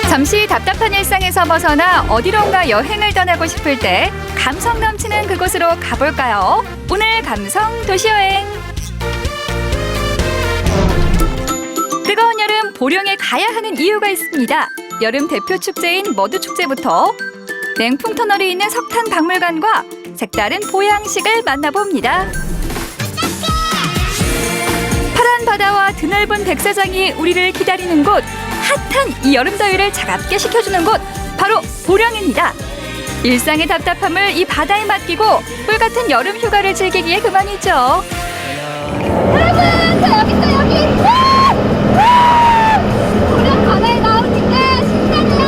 잠시 답답한 일상에서 벗어나 어디론가 여행을 떠나고 싶을 때 감성 넘치는 그곳으로 가볼까요? 오늘 감성 도시여행. 뜨거운 여름 보령에 가야 하는 이유가 있습니다. 여름 대표 축제인 머드축제부터 냉풍 터널이 있는 석탄 박물관과 색다른 보양식을 만나봅니다. 파란 바다와 드넓은 백사장이 우리를 기다리는 곳, 핫한 이 여름 더위를 차갑게 식혀주는 곳, 바로 보령입니다. 일상의 답답함을 이 바다에 맡기고 꿀같은 여름 휴가를 즐기기에 그만이죠. 여러분, 저 여기 있어요, 여기! 보령 바다에 나오니까 신나네요!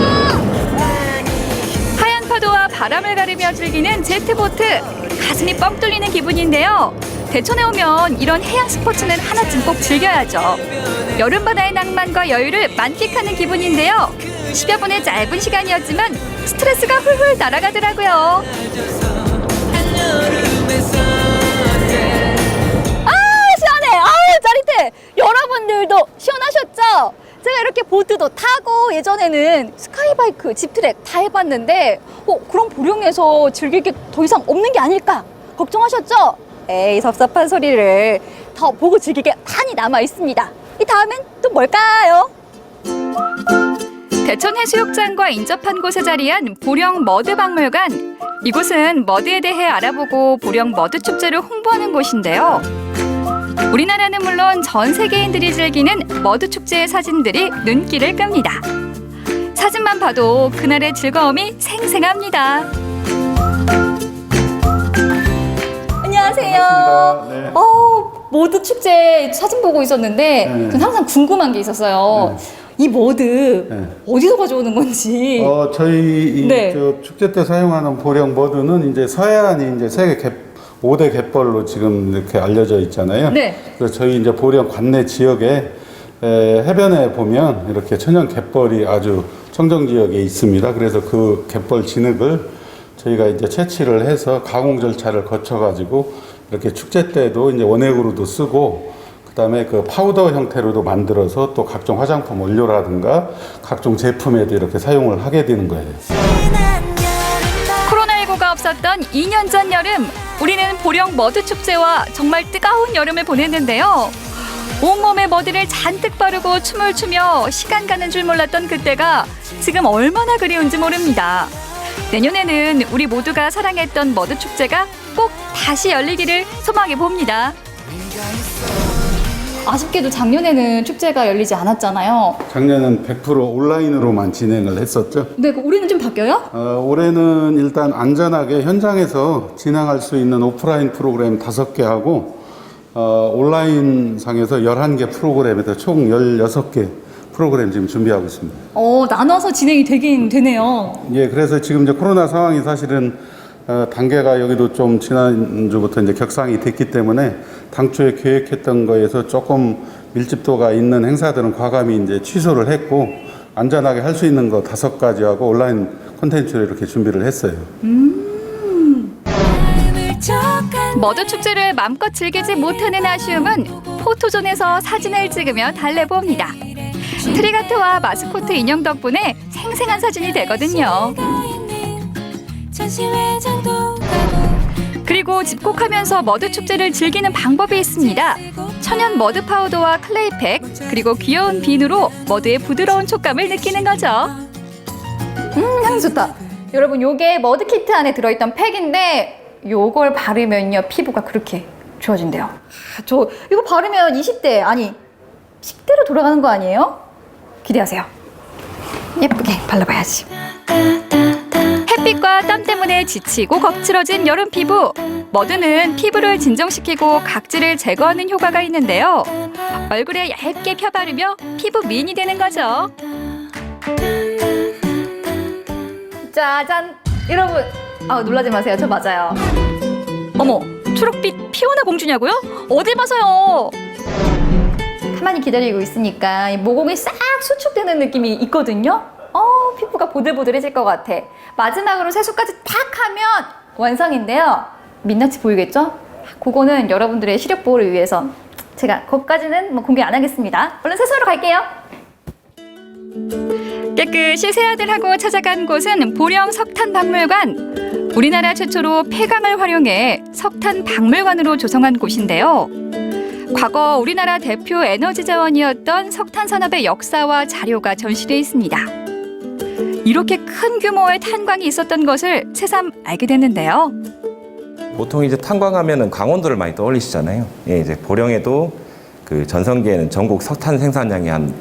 하얀 파도와 바람을 가르며 즐기는 제트보트, 가슴이 뻥 뚫리는 기분인데요. 대천에 오면 이런 해양 스포츠는 하나쯤 꼭 즐겨야죠. 여름바다의 낭만과 여유를 만끽하는 기분인데요. 10여 분의 짧은 시간이었지만 스트레스가 훌훌 날아가더라고요. 시원해! 아우, 짜릿해! 여러분들도 시원하셨죠? 제가 이렇게 보트도 타고 예전에는 스카이바이크, 집트랙 다 해봤는데 그럼 보령에서 즐길 게 더 이상 없는 게 아닐까? 걱정하셨죠? 에이, 섭섭한 소리를 더 보고 즐길 게 많이 남아 있습니다. 이 다음엔 또 뭘까요? 대천 해수욕장과 인접한 곳에 자리한 보령 머드박물관. 이곳은 머드에 대해 알아보고 보령 머드축제를 홍보하는 곳인데요. 우리나라는 물론 전 세계인들이 즐기는 머드축제의 사진들이 눈길을 끕니다. 사진만 봐도 그날의 즐거움이 생생합니다. 안녕하세요. 네. 머드 축제 사진 보고 있었는데 저는 항상 궁금한 게 있었어요. 이 머드 어디서 가져오는 건지. 저희 네. 저 축제 때 사용하는 보령 머드는 이제 서해안이 이제 세계 5대 갯벌로 지금 이렇게 알려져 있잖아요. 네. 그래서 저희 이제 보령 관내 지역에 해변에 보면 이렇게 천연 갯벌이 아주 청정 지역에 있습니다. 그래서 그 갯벌 진흙을 저희가 이제 채취를 해서 가공 절차를 거쳐가지고 이렇게 축제 때도 이제 원액으로도 쓰고, 그다음에 그 파우더 형태로도 만들어서 또 각종 화장품 원료라든가 각종 제품에도 이렇게 사용을 하게 되는 거예요. 코로나19가 없었던 2년 전 여름, 우리는 보령 머드축제와 정말 뜨거운 여름을 보냈는데요. 온몸에 머드를 잔뜩 바르고 춤을 추며 시간 가는 줄 몰랐던 그때가 지금 얼마나 그리운지 모릅니다. 내년에는 우리 모두가 사랑했던 머드축제가 꼭 다시 열리기를 소망해 봅니다. 아쉽게도 작년에는 축제가 열리지 않았잖아요. 작년은 100% 온라인으로만 진행을 했었죠. 네, 올해는 좀 바뀌어요? 올해는 일단 안전하게 현장에서 진행할 수 있는 오프라인 프로그램 5개 하고, 온라인 상에서 11개 프로그램에서 총 16개 프로그램 지금 준비하고 있습니다. 나눠서 진행이 되긴 되네요. 예, 그래서 지금 이제 코로나 상황이 사실은 단계가 여기도 좀 지난주부터 이제 격상이 됐기 때문에 당초에 계획했던 거에서 조금 밀집도가 있는 행사들은 과감히 이제 취소를 했고, 안전하게 할 수 있는 거 5가지 하고 온라인 콘텐츠를 이렇게 준비를 했어요. 머드축제를 마음껏 즐기지 못하는 아쉬움은 포토존에서 사진을 찍으며 달래봅니다. 트리가트와 마스코트 인형 덕분에 생생한 사진이 되거든요. 그리고 집콕하면서 머드축제를 즐기는 방법이 있습니다. 천연 머드 파우더와 클레이팩, 그리고 귀여운 비누로 머드의 부드러운 촉감을 느끼는 거죠. 향 좋다. 여러분, 요게 머드 키트 안에 들어있던 팩인데 요걸 바르면요 피부가 그렇게 좋아진대요. 저 이거 바르면 20대 아니 10대로 돌아가는 거 아니에요? 기대하세요. 예쁘게 발라봐야지. 햇빛과 땀 때문에 지치고 거칠어진 여름 피부. 머드는 피부를 진정시키고 각질을 제거하는 효과가 있는데요. 얼굴에 얇게 펴바르며 피부 미인이 되는 거죠. 짜잔. 여러분, 놀라지 마세요. 저 맞아요. 어머, 초록빛 피오나 공주냐고요? 어딜 봐서요? 가만히 기다리고 있으니까 이 모공이 싹 수축되는 느낌이 있거든요. 피부가 보들보들해질 것 같아. 마지막으로 세수까지 탁 하면 완성인데요. 민낯이 보이겠죠? 그거는 여러분들의 시력 보호를 위해서 제가 그것까지는 공개 안 하겠습니다. 얼른 세수하러 갈게요. 깨끗이 새아들 하고 찾아간 곳은 보령 석탄박물관. 우리나라 최초로 폐광을 활용해 석탄 박물관으로 조성한 곳인데요. 과거 우리나라 대표 에너지 자원이었던 석탄 산업의 역사와 자료가 전시되어 있습니다. 이렇게 큰 규모의 탄광이 있었던 것을 새삼 알게 됐는데요. 보통 이제 탄광하면은 강원도를 많이 떠올리시잖아요. 예, 이제 보령에도 그 전성기에는 전국 석탄 생산량이 한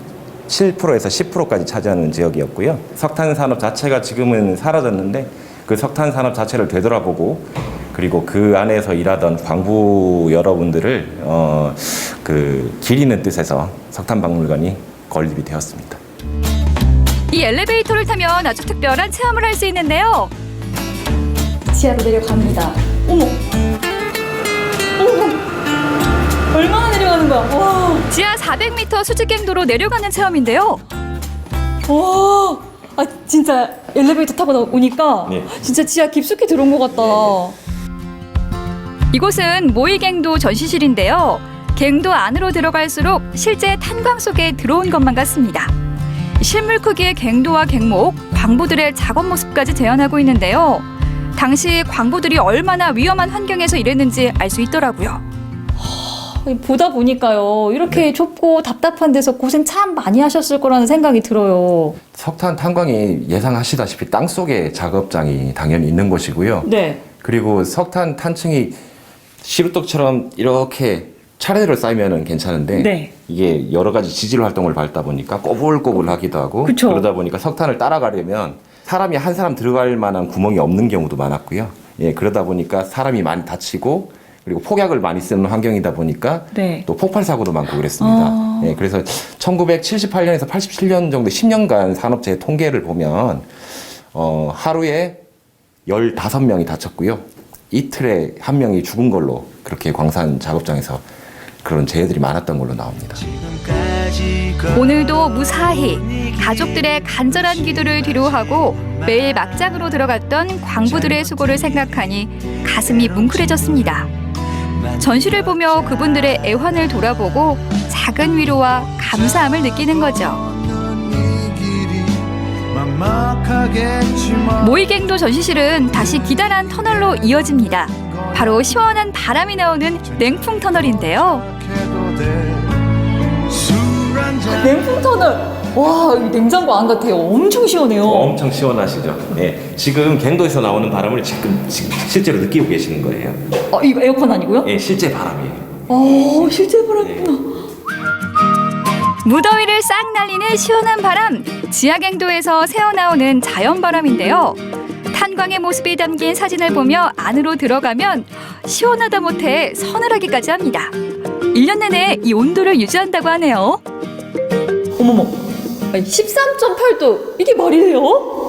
7%에서 10%까지 차지하는 지역이었고요. 석탄 산업 자체가 지금은 사라졌는데 그 석탄 산업 자체를 되돌아보고 그리고 그 안에서 일하던 광부 여러분들을 기리는 뜻에서 석탄박물관이 건립이 되었습니다. 이 엘리베이터를 타면 아주 특별한 체험을 할 수 있는데요. 지하로 내려갑니다. 어머. 어머. 얼마나 내려가는 거야? 와. 지하 400m 수직갱도로 내려가는 체험인데요. 와. 아 진짜 엘리베이터 타고 오니까 네. 진짜 지하 깊숙이 들어온 것 같다. 이곳은 모의갱도 전시실인데요. 갱도 안으로 들어갈수록 실제 탄광 속에 들어온 것만 같습니다. 실물 크기의 갱도와 갱목, 광부들의 작업 모습까지 재현하고 있는데요. 당시 광부들이 얼마나 위험한 환경에서 일했는지 알 수 있더라고요. 보다 보니까요. 이렇게 좁고 답답한 데서 고생 참 많이 하셨을 거라는 생각이 들어요. 석탄 탄광이 예상하시다시피 땅 속에 작업장이 당연히 있는 곳이고요. 네. 그리고 석탄 탄층이 시루떡처럼 이렇게 차례대로 쌓이면은 괜찮은데 네. 이게 여러 가지 지질 활동을 밟다 보니까 꼬불꼬불하기도 하고 그쵸. 그러다 보니까 석탄을 따라가려면 사람이 한 사람 들어갈 만한 구멍이 없는 경우도 많았고요. 예, 그러다 보니까 사람이 많이 다치고 그리고 폭약을 많이 쓰는 환경이다 보니까 네. 또 폭발 사고도 많고 그랬습니다. 예, 그래서 1978년에서 87년 정도 10년간 산업재해 통계를 보면 하루에 15명이 다쳤고요. 이틀에 1명이 죽은 걸로 그렇게 광산 작업장에서 그런 재해들이 많았던 걸로 나옵니다. 오늘도 무사히 가족들의 간절한 기도를 뒤로하고 매일 막장으로 들어갔던 광부들의 수고를 생각하니 가슴이 뭉클해졌습니다. 전시를 보며 그분들의 애환을 돌아보고 작은 위로와 감사함을 느끼는 거죠. 모의갱도 전시실은 다시 기다란 터널로 이어집니다. 바로 시원한 바람이 나오는 냉풍 터널인데요. 냉풍 터널. 와, 이 냉장고 안 같아요. 엄청 시원해요. 엄청 시원하시죠? 예, 지금 갱도에서 나오는 바람을 지금 실제로 느끼고 계시는 거예요. 이거 에어컨 아니고요? 예, 실제 바람이에요. 실제 바람이구나. 무더위를 싹 날리는 시원한 바람, 지하갱도에서 새어나오는 자연바람인데요. 탄광의 모습이 담긴 사진을 보며 안으로 들어가면 시원하다 못해 서늘하기까지 합니다. 1년 내내 이 온도를 유지한다고 하네요. 어머머. 13.8도. 이게 말이 돼요?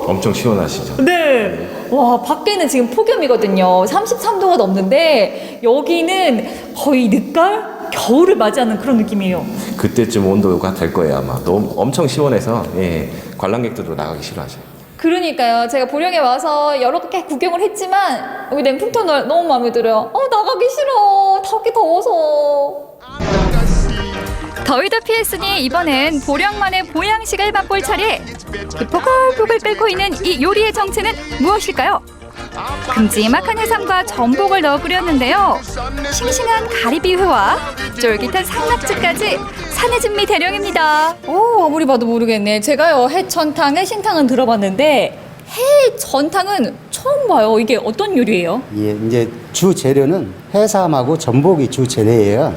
엄청 시원하시죠? 네. 와, 밖에는 지금 폭염이거든요. 33도가 넘는데 여기는 거의 늦가을? 겨울을 맞이하는 그런 느낌이에요. 그때쯤 온도가 될 거예요 아마. 너무 엄청 시원해서 예, 관람객들도 나가기 싫어하셔요. 그러니까요. 제가 보령에 와서 여러 개 구경을 했지만 여기 냉풍터널 너무 마음에 들어요. 나가기 싫어. 덥기 더워서. 더위도 피했으니 이번엔 보령만의 보양식을 맛볼 차례. 이 보글보글 끓고 있는 이 요리의 정체는 무엇일까요? 큼지막한 해삼과 전복을 넣어 끓였는데요. 싱싱한 가리비회와 쫄깃한 산낙지까지 산해진미 대령입니다. 아무리 봐도 모르겠네. 제가요, 해전탕, 해신탕은 들어봤는데 해전탕은 처음 봐요. 이게 어떤 요리예요? 예, 이제 주 재료는 해삼하고 전복이 주 재료예요.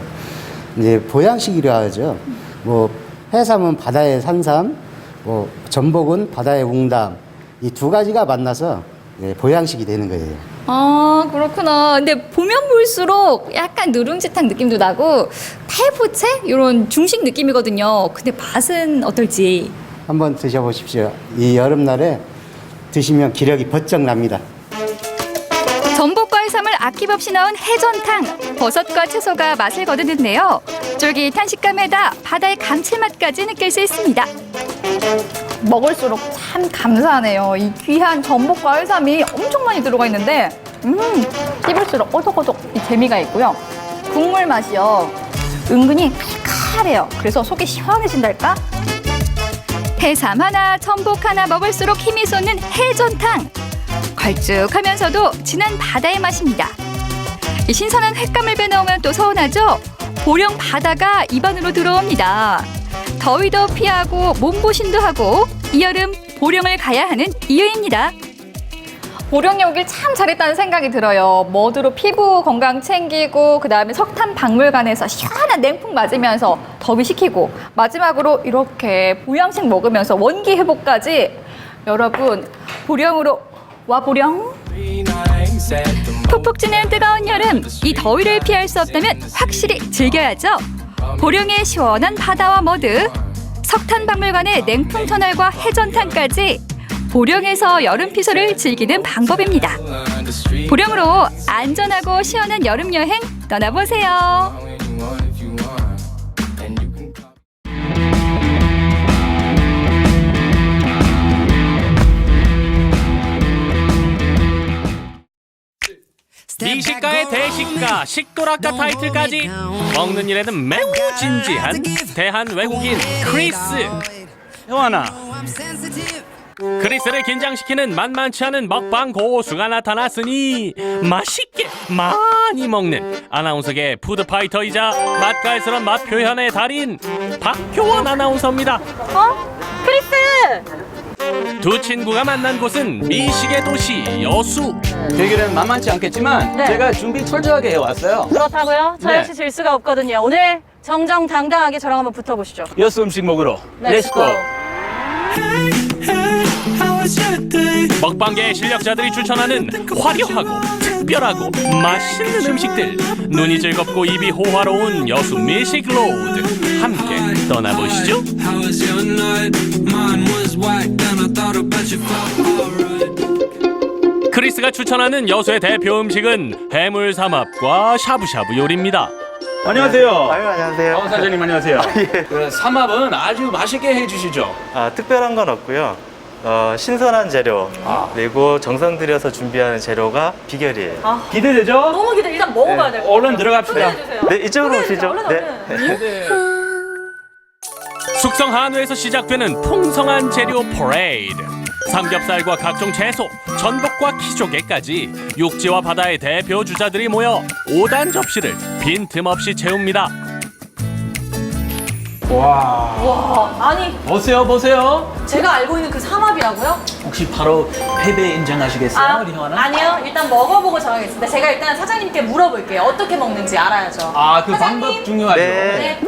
이제 보양식이라 하죠. 뭐 해삼은 바다의 산삼, 뭐 전복은 바다의 웅담. 이 두 가지가 만나서 보양식이 되는 거예요. 아, 그렇구나. 근데 보면 볼수록 약간 누룽지탕 느낌도 나고 팔보채 이런 중식 느낌이거든요. 근데 맛은 어떨지. 한번 드셔보십시오. 이 여름날에 드시면 기력이 번쩍 납니다. 전복과 해삼을 아낌없이 넣은 해전탕. 버섯과 채소가 맛을 거두는데요. 쫄깃한 식감에다 바다의 감칠맛까지 느낄 수 있습니다. 먹을수록 참 감사하네요. 이 귀한 전복과 해삼이 엄청 많이 들어가 있는데 씹을수록 오독오독 이 재미가 있고요. 국물 맛이요. 은근히 칼칼해요. 그래서 속이 시원해진달까? 해삼 하나, 전복 하나 먹을수록 힘이 솟는 해전탕. 걸쭉하면서도 진한 바다의 맛입니다. 이 신선한 횟감을 빼놓으면 또 서운하죠? 보령 바다가 입안으로 들어옵니다. 더위도 피하고 몸보신도 하고 이 여름 보령을 가야 하는 이유입니다. 보령에 오길 참 잘했다는 생각이 들어요. 머드로 피부 건강 챙기고 그다음에 석탄 박물관에서 시원한 냉풍 맞으면서 더위 식히고 마지막으로 이렇게 보양식 먹으면서 원기 회복까지. 여러분 보령으로 와 보령. 푹푹 찌는 뜨거운 여름, 이 더위를 피할 수 없다면 확실히 즐겨야죠. 보령의 시원한 바다와 머드, 석탄박물관의 냉풍 터널과 해전탕까지 보령에서 여름 피서를 즐기는 방법입니다. 보령으로 안전하고 시원한 여름 여행 떠나보세요. 미식가의 대식가, 식도락가 타이틀까지 먹는 일에는 매우 진지한 대한 외국인 크리스. 요하나, 크리스를 긴장시키는 만만치 않은 먹방 고수가 나타났으니 맛있게 많이 먹는 아나운서계 푸드파이터이자 맛깔스런 맛 표현의 달인 박효원 아나운서입니다. 크리스! 두 친구가 만난 곳은 미식의 도시 여수. 대결은 만만치 않겠지만 네. 제가 준비 철저하게 해왔어요. 그렇다고요? 저 네. 역시 질 수가 없거든요. 오늘 정정당당하게 저랑 한번 붙어보시죠. 여수 음식 먹으러 렛츠고. 먹방계의 실력자들이 추천하는 화려하고 특별하고 맛있는 음식들, 눈이 즐겁고 입이 호화로운 여수 미식 로드 함께 떠나보시죠. 크리스가 추천하는 여수의 대표 음식은 해물 삼합과 샤브샤브 요리입니다. 안녕하세요. 안녕하세요. 사장님 안녕하세요. 그 삼합은 아주 맛있게 해주시죠. 특별한 건 없고요. 신선한 재료 그리고 정성 들여서 준비하는 재료가 비결이에요. 기대되죠? 너무 기대. 일단 먹어봐야 될 것 같아요. 얼른 들어갑시다. 소개해주세요. 네, 이쪽으로 오시죠. 얼른 네. 숙성 한우에서 시작되는 풍성한 재료 퍼레이드. 삼겹살과 각종 채소, 전복과 키조개까지 육지와 바다의 대표 주자들이 모여 5단 접시를 빈틈없이 채웁니다. 와, 아니 보세요. 제가 알고 있는 그 삼합이라고요? 혹시 바로 패배 인정하시겠어요, 우리 형아는? 아니요. 일단 먹어보고 정하겠습니다. 제가 일단 사장님께 물어볼게요. 어떻게 먹는지 알아야죠. 그 사장님. 방법 중요하죠. 네.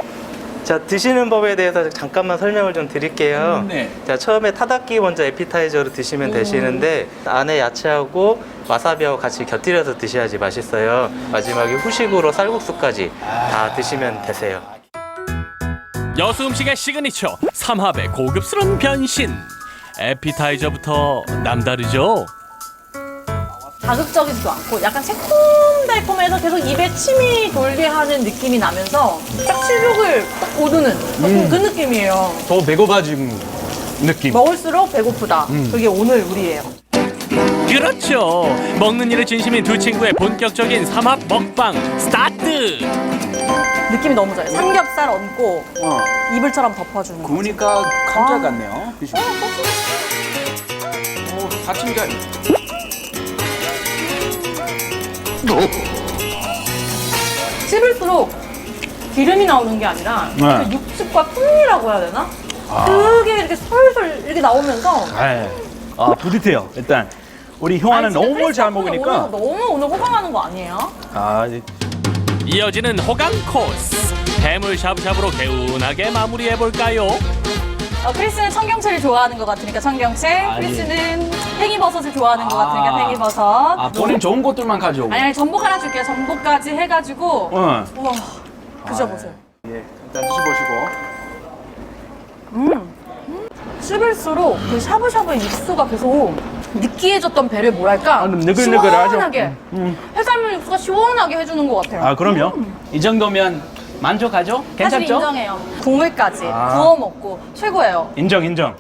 자, 드시는 법에 대해서 잠깐만 설명을 좀 드릴게요. 네. 자, 처음에 타다키 먼저 에피타이저로 드시면 되시는데 안에 야채하고 와사비하고 같이 곁들여서 드셔야지 맛있어요. 마지막에 후식으로 쌀국수까지 다 드시면 되세요. 여수 음식의 시그니처 삼합의 고급스러운 변신. 에피타이저부터 남다르죠. 자극적이지도 않고 약간 새콤달콤해서 계속 입에 침이 돌게 하는 느낌이 나면서 딱 식욕을 딱 오르는 그 느낌이에요. 더 배고파지는 느낌. 먹을수록 배고프다. 그게 오늘 우리예요. 그렇죠. 먹는 일에 진심인 두 친구의 본격적인 삼합 먹방 스타트. 느낌이 너무 좋아요. 삼겹살 얹고 이불처럼 덮어주는 거. 구우니까 감자 같네요. 그죠? 사춘자. 씹을수록 기름이 나오는 게 아니라 네. 그 육즙과 풍미라고 해야 되나? 그게 이렇게 솔솔 이렇게 나오면서 뿌듯해요. 일단 우리 형아는 아니, 진짜 너무 잘 크리스마스 먹으니까. 오늘 호강하는 거 아니에요? 이어지는 호강 코스. 해물 샤브샤브로 개운하게 마무리해볼까요? 크리스는 청경채를 좋아하는 것 같으니까 청경채, 크리스는 팽이버섯을 좋아하는 것 같으니까 팽이버섯. 본인 좋은 것들만 가져오고. 아니 전복 하나 줄게요. 전복까지 해가지고 우와 드셔보세요. 일단 드셔보시고. 씹을수록 그 샤브샤브의 육수가 계속 느끼해졌던 배를 뭐랄까 느글느글하죠? 시원하게 해산물 육수가 시원하게 해주는 것 같아요. 그럼요. 이 정도면 만족하죠? 사실 괜찮죠? 인정해요. 국물까지 구워 먹고 최고예요. 인정.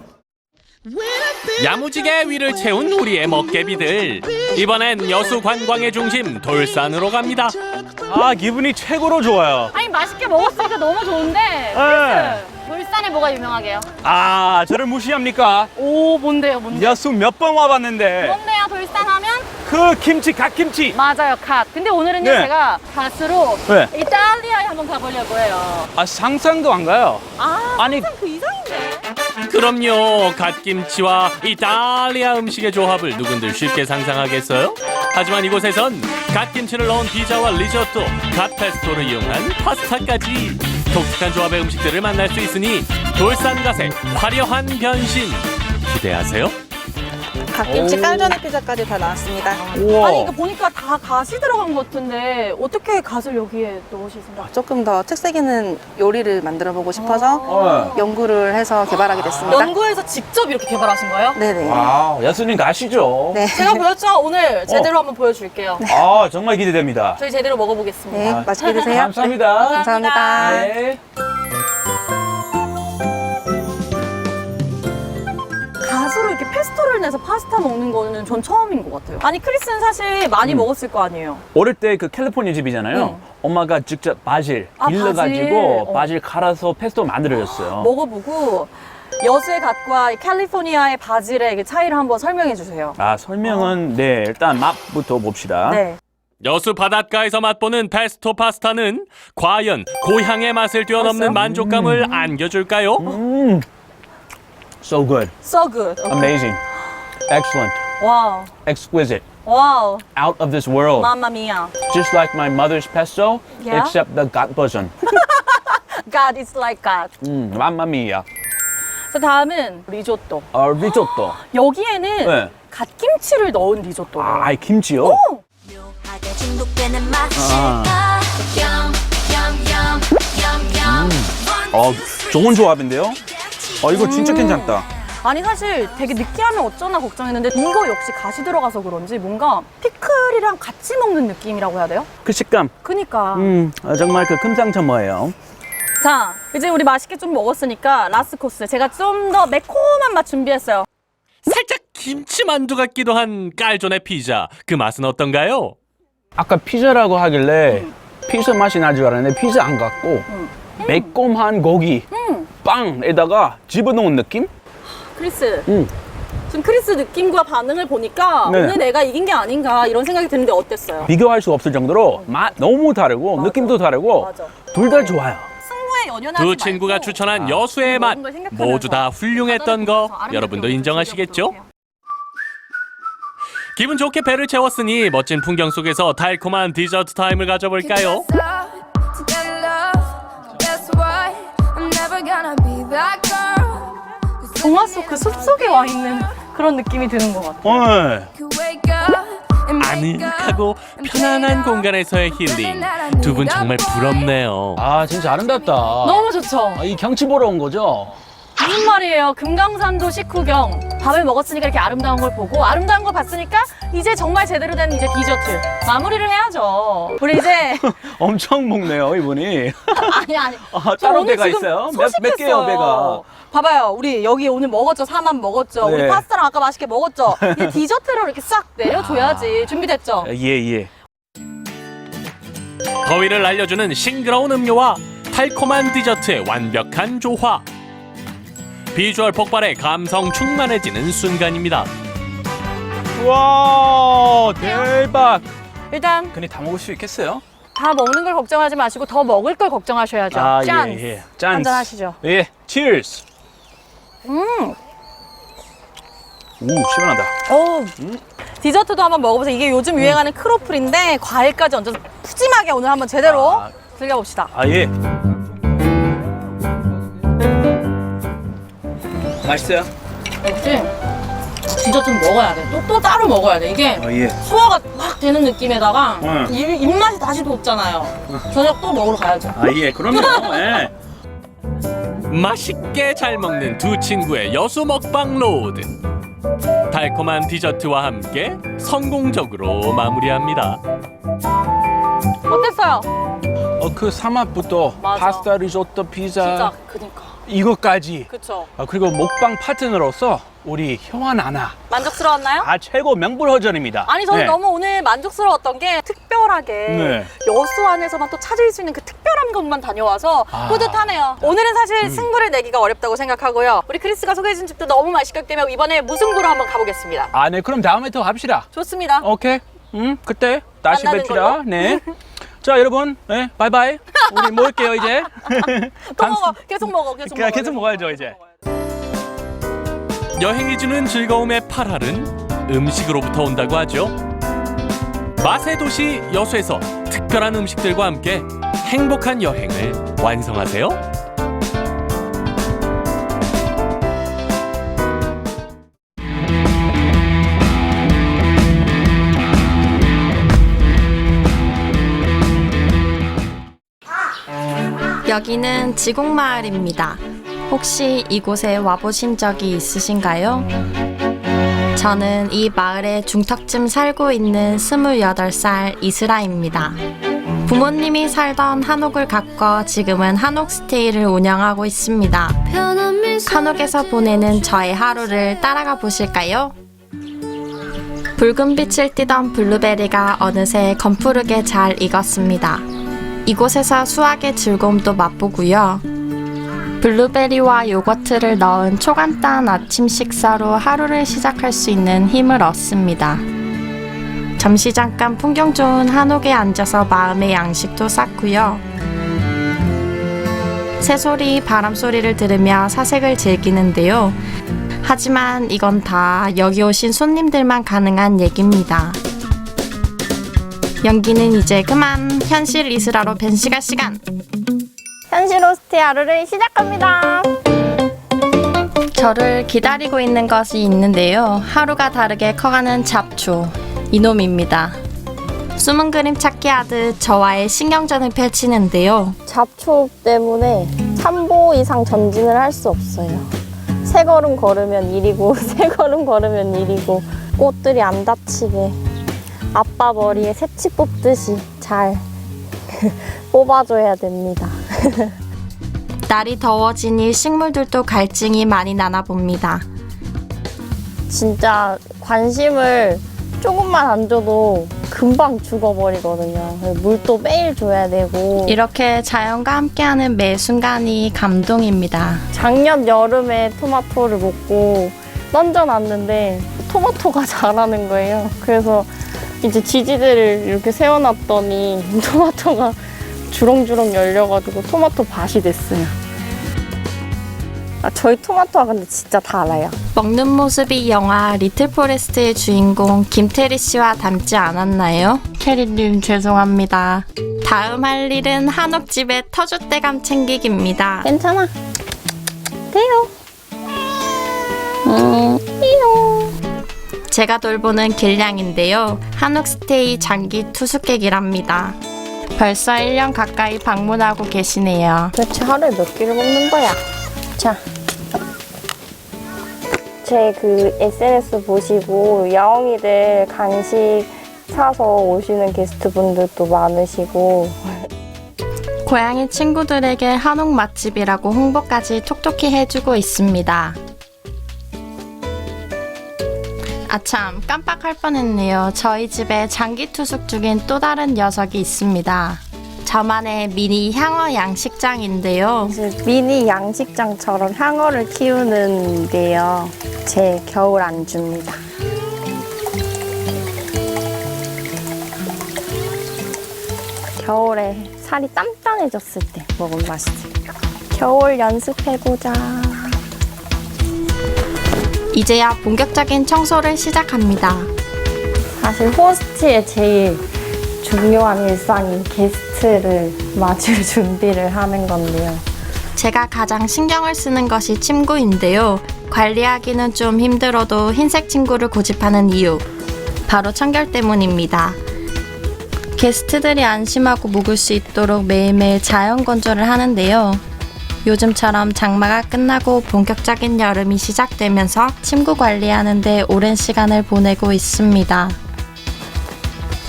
야무지게 위를 채운 우리의 먹개비들. 이번엔 여수 관광의 중심 돌산으로 갑니다. 기분이 최고로 좋아요. 아니 맛있게 먹었으니까 너무 좋은데 크리스 울산에 뭐가 유명하게요? 아, 저를 무시합니까? 오, 뭔데요, 뭔데? 여수 몇 번 와봤는데 뭔데요, 울산 하면? 그 김치, 갓김치. 맞아요, 갓. 근데 오늘은요, 네. 제가 갓으로 네. 이탈리아에 한번 가보려고 해요. 아, 상상도 안 가요. 아니, 그 이상인데? 그럼요. 갓김치와 이탈리아 음식의 조합을 누군들 쉽게 상상하겠어요? 하지만 이곳에선 갓김치를 넣은 피자와 리조또, 갓페스토를 이용한 파스타까지 독특한 조합의 음식들을 만날 수 있으니 돌산갓의 화려한 변신 기대하세요. 갓김치 깔전의 피자까지 다 나왔습니다. 우와. 아니 이거 보니까 다 갓이 들어간 것 같은데 어떻게 갓을 여기에 넣으실 생각? 조금 더 특색 있는 요리를 만들어 보고 싶어서 연구를 해서 개발하게 됐습니다. 연구해서 직접 이렇게 개발하신 거예요? 네네. 아, 여수님 가시죠. 네. 제가 보였죠? 오늘 제대로 한번 보여줄게요. 아, 정말 기대됩니다. 저희 제대로 먹어보겠습니다. 네, 맛있게 드세요. 감사합니다. 감사합니다. 네. 갓으로 이렇게 페스토를 내서 파스타 먹는 거는 전 처음인 것 같아요. 아니 크리스는 사실 많이 먹었을 거 아니에요? 어릴 때 그 캘리포니아 집이잖아요. 엄마가 직접 바질 아, 길러가지고 바질. 바질 갈아서 페스토 만들어줬어요. 먹어보고 여수의 갓과 이 캘리포니아의 바질의 그 차이를 한번 설명해 주세요. 아, 설명은 네, 일단 맛부터 봅시다. 네. 여수 바닷가에서 맛보는 페스토 파스타는 과연 고향의 맛을 뛰어넘는 만족감을 안겨줄까요? So good. So good. Amazing. Excellent. 와우. Exquisite. 와우. Out of this world. Mamma mia. Just like my mother's pesto, Yeah? except the gat version. God is like God. Mamma mia. 자, 다음은 리조또. 리조또. 여기에는 네. 갓김치를 넣은 리조또예요. 아, 이 김치요? 좋은 조합인데요? 이거 진짜 괜찮다. 아니 사실 되게 느끼하면 어쩌나 걱정했는데 이거 역시 갓이 들어가서 그런지 뭔가 피클이랑 같이 먹는 느낌이라고 해야 돼요? 그 식감. 그니까. 정말 그 금상첨화예요. 자, 이제 우리 맛있게 좀 먹었으니까 라스트 코스. 제가 좀 더 매콤한 맛 준비했어요. 살짝 김치만두 같기도 한 깔존의 피자. 그 맛은 어떤가요? 아까 피자라고 하길래 피자 맛이 날 줄 알았는데 피자 안 같고 매콤한 고기 빵에다가 집어넣은 느낌? 크리스. 지금 크리스 느낌과 반응을 보니까 네. 오늘 내가 이긴 게 아닌가 이런 생각이 드는데 어땠어요? 비교할 수 없을 정도로 맛 너무 다르고 맞아. 느낌도 다르고 맞아. 둘 다 좋아요. 승부에 연연하지 두 말고 친구가 추천한 여수의 맛 먹은 걸 생각하면서 모두 다 훌륭했던 거 아름답게 여러분도 먹으면서 인정하시겠죠? 즐겨보도록 해요. 기분 좋게 배를 채웠으니 멋진 풍경 속에서 달콤한 디저트 타임을 가져볼까요? 동화 속 그 숲속에 와 있는 그런 느낌이 드는 것 같아요. 아늑하고 편안한 공간에서의 힐링. 두 분 정말 부럽네요. 아, 진짜 아름답다. 너무 좋죠? 이 경치 보러 온 거죠? 무슨 말이에요? 금강산도 식후경. 밥을 먹었으니까 이렇게 아름다운 걸 보고 아름다운 걸 봤으니까 이제 정말 제대로 된 이제 디저트 마무리를 해야죠. 우리 이제 엄청 먹네요, 이분이. 아니. 아, 저 따로 오늘 배가 지금 있어요? 몇 소식했어요. 개요, 배가? 봐봐요. 우리 여기 오늘 먹었죠. 사만 먹었죠. 네. 우리 파스타랑 아까 맛있게 먹었죠. 이제 디저트로 이렇게 싹 내려줘야지. 준비됐죠? 예. 더위를 날려주는 싱그러운 음료와 달콤한 디저트의 완벽한 조화. 비주얼 폭발에 감성 충만해지는 순간입니다. 와, 대박. 일단 근데 다 먹을 수 있겠어요? 다 먹는 걸 걱정하지 마시고 더 먹을 걸 걱정하셔야죠. 짠! 예. 짠. 한잔 하시죠. 예, cheers. 시원하다. 디저트도 한번 먹어보세요. 이게 요즘 유행하는 크로플인데 과일까지 얹어서 푸짐하게 오늘 한번 제대로 즐겨봅시다. 예. 맛있어요? 역시 디저트는 먹어야 돼. 또 따로 먹어야 돼. 이게 예. 소화가 막 되는 느낌에다가 응. 입맛이 다시 돋잖아요. 저녁 또 먹으러 가야죠. 예, 그럼요. 예. 맛있게 잘 먹는 두 친구의 여수 먹방 로드. 달콤한 디저트와 함께 성공적으로 마무리합니다. 어땠어요? 그 사맛부터 맞아. 파스타, 리조또, 피자. 진짜 그니까. 이것까지. 그쵸. 그리고 먹방 파트너로서 우리 형아 나나. 만족스러웠나요? 최고 명불허전입니다. 아니 저는 네. 너무 오늘 만족스러웠던 게 특별하게 네. 여수 안에서만 또 찾을 수 있는 그 특별한 곳만 다녀와서 뿌듯하네요. 오늘은 사실 승부를 내기가 어렵다고 생각하고요. 우리 크리스가 소개해준 집도 너무 맛있기 때문에 이번에 무승부로 한번 가보겠습니다. 네. 그럼 다음에 또 합시다. 좋습니다. 오케이. 그때 다시 만나는 뵙시다. 걸로? 네. 자, 여러분. 네, 바이바이. 우리 먹을게요, 이제. 또 먹어. 계속 먹어. 계속 먹어. 계속 먹어야죠, 이제. 여행이 주는 즐거움의 8할은 음식으로부터 온다고 하죠. 맛의 도시 여수에서 특별한 음식들과 함께 행복한 여행을 완성하세요. 여기는 지곡마을입니다. 혹시 이곳에 와보신 적이 있으신가요? 저는 이 마을에 중턱쯤 살고 있는 28살 이슬아입니다. 부모님이 살던 한옥을 가꿔 지금은 한옥스테이를 운영하고 있습니다. 한옥에서 보내는 저의 하루를 따라가 보실까요? 붉은 빛을 띠던 블루베리가 어느새 검푸르게 잘 익었습니다. 이곳에서 수확의 즐거움도 맛보고요. 블루베리와 요거트를 넣은 초간단 아침 식사로 하루를 시작할 수 있는 힘을 얻습니다. 잠시 잠깐 풍경 좋은 한옥에 앉아서 마음의 양식도 쌓고요. 새소리, 바람소리를 들으며 사색을 즐기는데요. 하지만 이건 다 여기 오신 손님들만 가능한 얘기입니다. 연기는 이제 그만. 현실 이슬아로 변신할 시간. 현실 호스트의 하루를 시작합니다. 저를 기다리고 있는 것이 있는데요. 하루가 다르게 커가는 잡초, 이놈입니다. 숨은 그림 찾기 하듯 저와의 신경전을 펼치는데요. 잡초 때문에 3보 이상 전진을 할 수 없어요. 3걸음 걸으면 일이고 3걸음 걸으면 일이고 꽃들이 안 다치게 아빠 머리에 새치 뽑듯이 잘 뽑아줘야 됩니다. 날이 더워지니 식물들도 갈증이 많이 나나 봅니다. 진짜 관심을 조금만 안 줘도 금방 죽어버리거든요. 물도 매일 줘야 되고. 이렇게 자연과 함께하는 매 순간이 감동입니다. 작년 여름에 토마토를 먹고 던져놨는데 토마토가 자라는 거예요. 그래서 이제 지지대를 이렇게 세워놨더니 토마토가 주렁주렁 열려가지고 토마토 밭이 됐어요. 저희 토마토가 근데 진짜 달아요. 먹는 모습이 영화 리틀 포레스트의 주인공 김태리 씨와 닮지 않았나요? 캐리님 죄송합니다. 다음 할 일은 한옥집의 터줏대감 챙기기입니다. 괜찮아. 돼요. 제가 돌보는 길냥인데요. 한옥스테이 장기 투숙객이랍니다. 벌써 1년 가까이 방문하고 계시네요. 도대체 하루에 몇 끼를 먹는 거야? 자. 제 그 SNS 보시고 야옹이들 간식 사서 오시는 게스트분들도 많으시고 고양이 친구들에게 한옥 맛집이라고 홍보까지 톡톡히 해주고 있습니다. 아참 깜빡할 뻔했네요. 저희 집에 장기 투숙 중인 또 다른 녀석이 있습니다. 저만의 미니 향어 양식장인데요. 미니 양식장처럼 향어를 키우는데요. 제 겨울 안주입니다. 겨울에 살이 단단해졌을 때 먹으면 맛있어요. 겨울 연습해보자. 이제야 본격적인 청소를 시작합니다. 사실 호스트의 제일 중요한 일상이 게스트를 맞을 준비를 하는 건데요. 제가 가장 신경을 쓰는 것이 침구인데요. 관리하기는 좀 힘들어도 흰색 침구를 고집하는 이유, 바로 청결 때문입니다. 게스트들이 안심하고 묵을 수 있도록 매일매일 자연 건조를 하는데요. 요즘처럼 장마가 끝나고 본격적인 여름이 시작되면서 침구 관리하는 데 오랜 시간을 보내고 있습니다.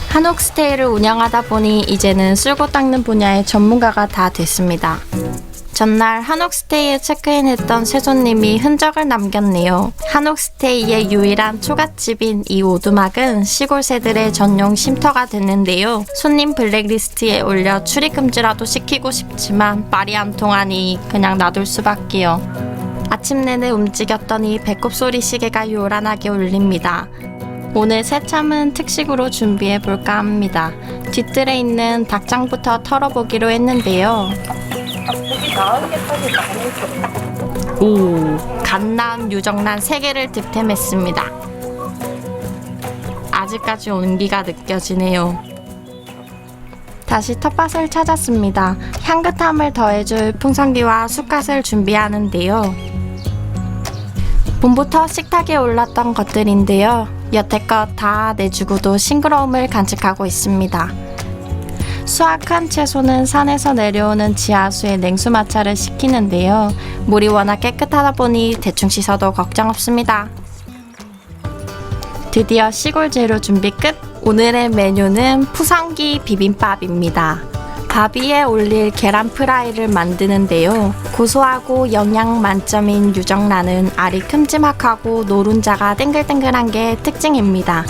한옥스테이를 운영하다 보니 이제는 쓸고 닦는 분야의 전문가가 다 됐습니다. 전날 한옥스테이에 체크인했던 새 손님이 흔적을 남겼네요. 한옥스테이의 유일한 초가집인 이 오두막은 시골 새들의 전용 쉼터가 됐는데요. 손님 블랙리스트에 올려 출입금지라도 시키고 싶지만 말이 안 통하니 그냥 놔둘 수밖에요. 아침 내내 움직였더니 배꼽 소리 시계가 요란하게 울립니다. 오늘 새참은 특식으로 준비해볼까 합니다. 뒤뜰에 있는 닭장부터 털어보기로 했는데요. 오, 갓난 유정란 3개를 득템했습니다. 아직까지 온기가 느껴지네요. 다시 텃밭을 찾았습니다. 향긋함을 더해줄 풍선기와 숯갓을 준비하는데요. 봄부터 식탁에 올랐던 것들인데요. 여태껏 다 내주고도 싱그러움을 간직하고 있습니다. 수확한 채소는 산에서 내려오는 지하수에 냉수마찰을 시키는데요. 물이 워낙 깨끗하다 보니 대충 씻어도 걱정 없습니다. 드디어 시골 재료 준비 끝! 오늘의 메뉴는 푸성기 비빔밥입니다. 밥 위에 올릴 계란 프라이를 만드는데요. 고소하고 영양 만점인 유정란은 알이 큼지막하고 노른자가 땡글땡글한 게 특징입니다.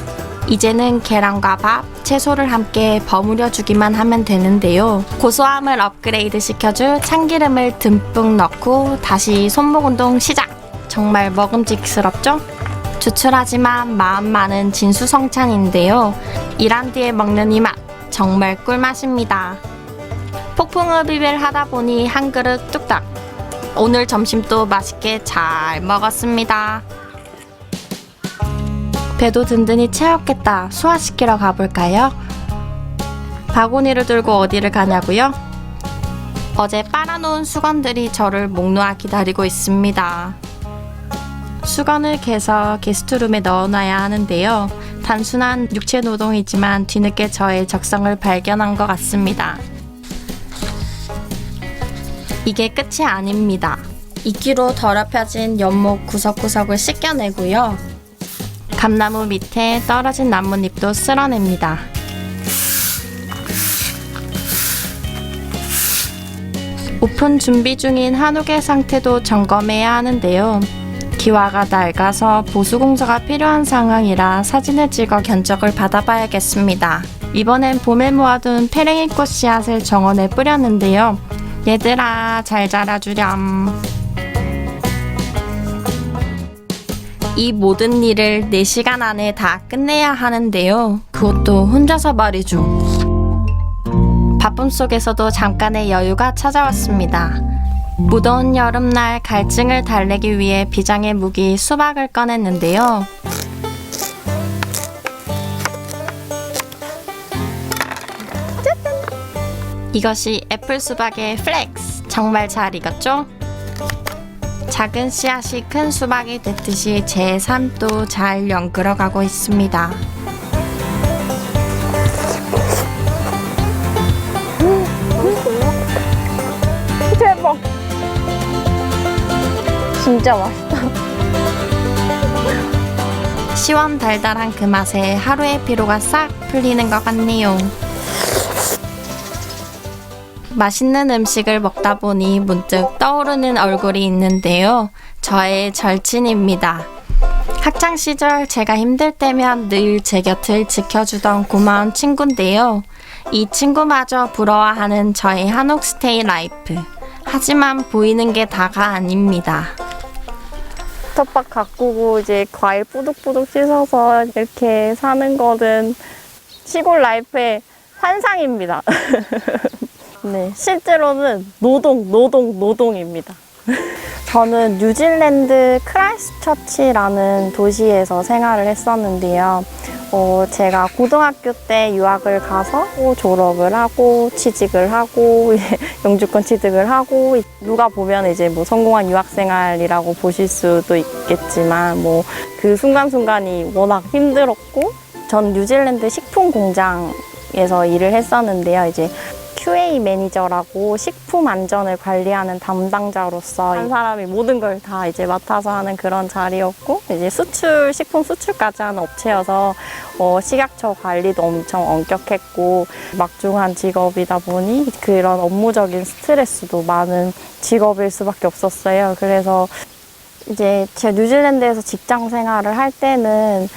이제는 계란과 밥, 채소를 함께 버무려 주기만 하면 되는데요. 고소함을 업그레이드 시켜줄 참기름을 듬뿍 넣고 다시 손목 운동 시작! 정말 먹음직스럽죠? 추출하지만 마음 많은 진수성찬인데요. 일한 뒤에 먹는 이 맛, 정말 꿀맛입니다. 폭풍흡입을 하다 보니 한 그릇 뚝딱. 오늘 점심도 맛있게 잘 먹었습니다. 배도 든든히 채웠겠다. 소화시키러 가볼까요? 바구니를 들고 어디를 가냐고요? 어제 빨아놓은 수건들이 저를 목 놓아 기다리고 있습니다. 수건을 개서 게스트룸에 넣어놔야 하는데요. 단순한 육체 노동이지만 뒤늦게 저의 적성을 발견한 것 같습니다. 이게 끝이 아닙니다. 이끼로 더럽혀진 연못 구석구석을 씻겨내고요. 감나무 밑에 떨어진 나뭇잎도 쓸어냅니다. 오픈 준비 중인 한옥의 상태도 점검해야 하는데요. 기와가 낡아서 보수공사가 필요한 상황이라 사진을 찍어 견적을 받아봐야겠습니다. 이번엔 봄에 모아둔 페랭이꽃 씨앗을 정원에 뿌렸는데요. 얘들아, 잘 자라주렴. 이 모든 일을 4시간 안에 다 끝내야 하는데요. 그것도 혼자서 말이죠. 바쁨 속에서도 잠깐의 여유가 찾아왔습니다. 무더운 여름날 갈증을 달래기 위해 비장의 무기 수박을 꺼냈는데요. 이것이 애플 수박의 플렉스. 정말 잘 익었죠? 작은 씨앗이 큰 수박이 됐듯이 제 삶도 잘 연끌어가고 있습니다. 대박! 진짜 맛있다. 시원달달한 그 맛에 하루의 피로가 싹 풀리는 것 같네요. 맛있는 음식을 먹다 보니 문득 떠오르는 얼굴이 있는데요. 저의 절친입니다. 학창시절 제가 힘들 때면 늘 제 곁을 지켜주던 고마운 친구인데요. 이 친구마저 부러워하는 저의 한옥스테이 라이프. 하지만 보이는 게 다가 아닙니다. 텃밭 가꾸고 이제 과일 뿌둑뿌둑 씻어서 이렇게 사는 거는 시골 라이프의 환상입니다. 네, 실제로는 노동입니다. 저는 뉴질랜드 크라이스트처치라는 도시에서 생활을 했었는데요. 제가 고등학교 때 유학을 가서 졸업을 하고 취직을 하고 영주권 취득을 하고 누가 보면 이제 뭐 성공한 유학생활이라고 보실 수도 있겠지만 뭐 그 순간순간이 워낙 힘들었고 전 뉴질랜드 식품 공장에서 일을 했었는데요. 이제 QA 매니저라고 식품 안전을 관리하는 담당자로서 한 사람이 모든 걸 다 이제 맡아서 하는 그런 자리였고, 이제 식품 수출까지 하는 업체여서 식약처 관리도 엄청 엄격했고 막중한 직업이다 보니 그런 업무적인 스트레스도 많은 직업일 수밖에 없었어요. 그래서 이제 제가 뉴질랜드에서 직장 생활을 할 때는